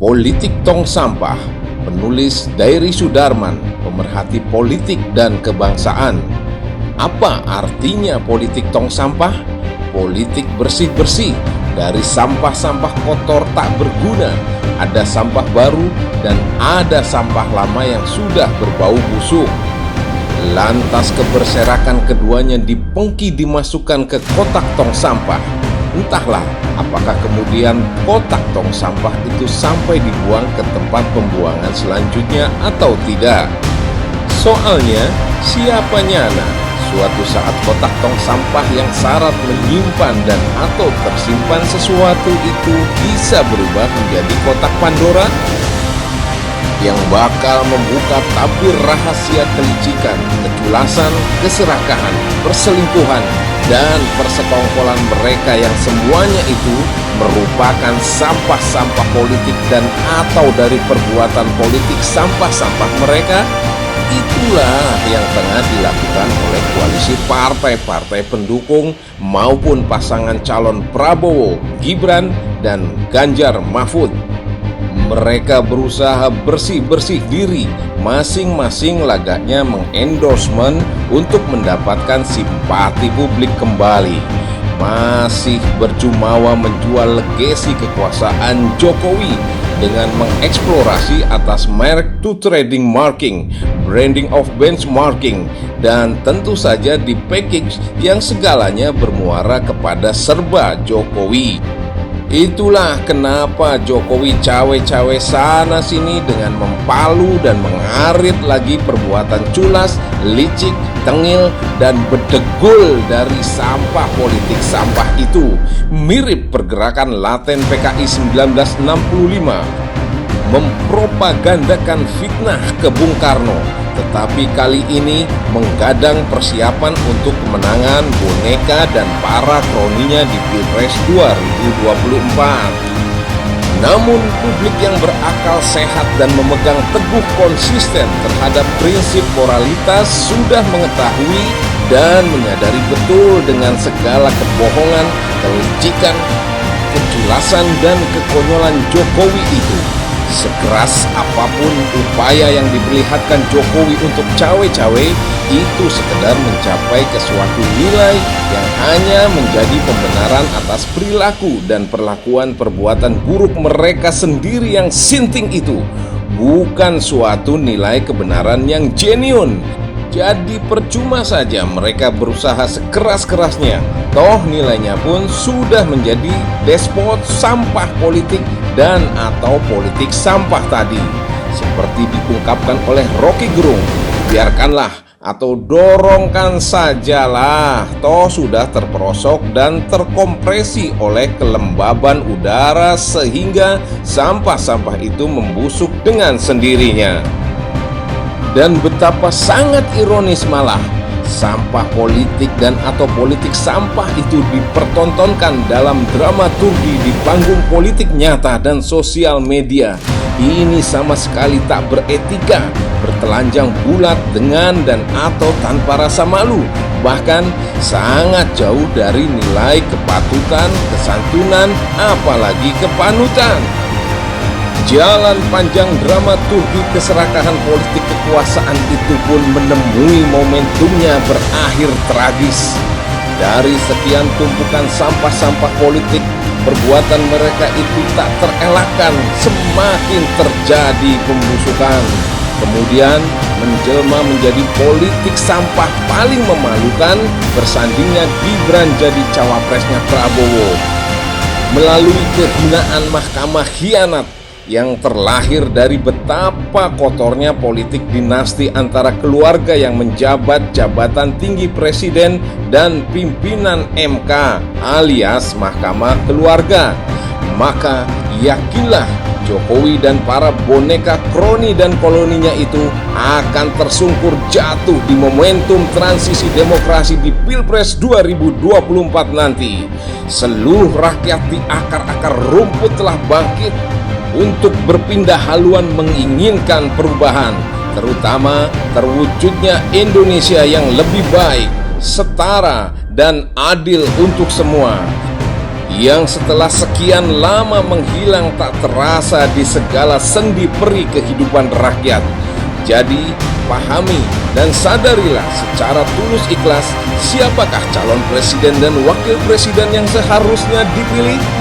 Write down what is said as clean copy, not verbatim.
Politik Tong Sampah, penulis Dairi Sudarman, pemerhati politik dan kebangsaan. Apa artinya politik tong sampah? Politik bersih-bersih dari sampah-sampah kotor tak berguna. Ada sampah baru dan ada sampah lama yang sudah berbau busuk. Lantas keberserakan keduanya dipengki dimasukkan ke kotak tong sampah. Entahlah apakah kemudian kotak tong sampah itu sampai dibuang ke tempat pembuangan selanjutnya atau tidak. Soalnya siapa nyana suatu saat kotak tong sampah yang syarat menyimpan dan atau tersimpan sesuatu itu bisa berubah menjadi kotak Pandora yang bakal membuka tabir rahasia kelicikan, keculasan, keserakahan, perselingkuhan, dan persekongkolan mereka yang semuanya itu merupakan sampah-sampah politik dan atau dari perbuatan politik sampah-sampah mereka. Itulah yang tengah dilakukan oleh koalisi partai-partai pendukung maupun pasangan calon Prabowo, Gibran, dan Ganjar Mahfud. Mereka berusaha bersih-bersih diri, masing-masing lagaknya mengendorsement untuk mendapatkan simpati publik kembali. Masih berjumawa menjual legasi kekuasaan Jokowi dengan mengeksplorasi atas merek to trading marking, branding of benchmarking, dan tentu saja di package yang segalanya bermuara kepada serba Jokowi. Itulah kenapa Jokowi cawe-cawe sana sini dengan mempalu dan mengarit lagi perbuatan culas, licik, tengil, dan bedegul dari sampah politik sampah itu. Mirip pergerakan laten PKI 1965 mempropagandakan fitnah ke Bung Karno, tetapi kali ini menggadang persiapan untuk kemenangan boneka dan para kroninya di Pilpres 2024. Namun publik yang berakal sehat dan memegang teguh konsisten terhadap prinsip moralitas sudah mengetahui dan menyadari betul dengan segala kebohongan, kelicikan, keculasan, dan kekonyolan Jokowi itu. Sekeras apapun upaya yang diperlihatkan Jokowi untuk cawe-cawe, itu sekedar mencapai ke suatu nilai yang hanya menjadi pembenaran atas perilaku dan perlakuan perbuatan buruk mereka sendiri yang sinting itu, bukan suatu nilai kebenaran yang genuine. Jadi percuma saja mereka berusaha sekeras-kerasnya, toh nilainya pun sudah menjadi despot sampah politik dan atau politik sampah tadi. Seperti diungkapkan oleh Rocky Gerung, biarkanlah atau dorongkan sajalah, toh sudah terperosok dan terkompresi oleh kelembaban udara sehingga sampah-sampah itu membusuk dengan sendirinya. Dan betapa sangat ironis malah, sampah politik dan atau politik sampah itu dipertontonkan dalam dramaturgi di panggung politik nyata dan sosial media. Ini sama sekali tak beretika, bertelanjang bulat dengan dan atau tanpa rasa malu, bahkan sangat jauh dari nilai kepatutan, kesantunan, apalagi kepanutan. Jalan panjang dramaturgi keserakahan politik kekuasaan itu pun menemui momentumnya berakhir tragis. Dari sekian tumpukan sampah-sampah politik, perbuatan mereka itu tak terelakkan semakin terjadi pembusukan. Kemudian menjelma menjadi politik sampah paling memalukan, bersandingnya Gibran jadi cawapresnya Prabowo. Melalui kehinaan mahkamah khianat yang terlahir dari betapa kotornya politik dinasti antara keluarga yang menjabat jabatan tinggi presiden dan pimpinan MK alias Mahkamah Keluarga. Maka yakinlah Jokowi dan para boneka kroni dan koloninya itu akan tersungkur jatuh di momentum transisi demokrasi di Pilpres 2024 nanti. Seluruh rakyat di akar-akar rumput telah bangkit untuk berpindah haluan menginginkan perubahan, terutama terwujudnya Indonesia yang lebih baik, setara, dan adil untuk semua. yang setelah sekian lama menghilang tak terasa di segala sendi peri kehidupan rakyat. Jadi, pahami dan sadarilah secara tulus ikhlas siapakah calon presiden dan wakil presiden yang seharusnya dipilih.